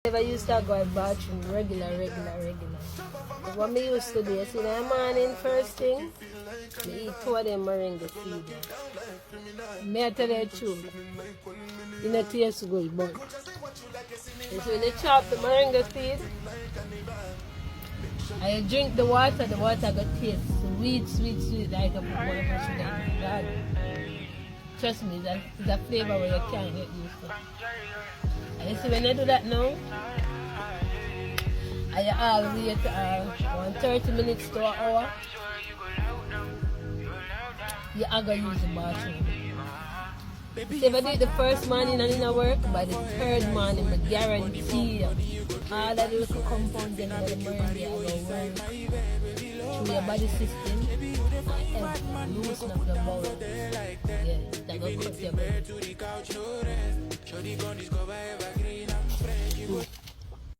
Never used to go to the bathroom regular. But what me used to do, you see, in the morning first thing, me eat two of them Moringa seeds. May I tell you the truth? It don't taste good, but you see, when you chop the Moringa seed, and you drink the water got taste sweet, like a put more sugar in it. God, trust me, it's a flavor where you can't get used to. And you see, when you do that now, and you all wait 30 minutes to an hour, you are going to use the bathroom. See, if I do it the first morning and in a work, by the third morning, I guarantee you, all that little compounds in the Moringa are going to work through your body system and help loosen up your bowel. Yeah, that will cut your body.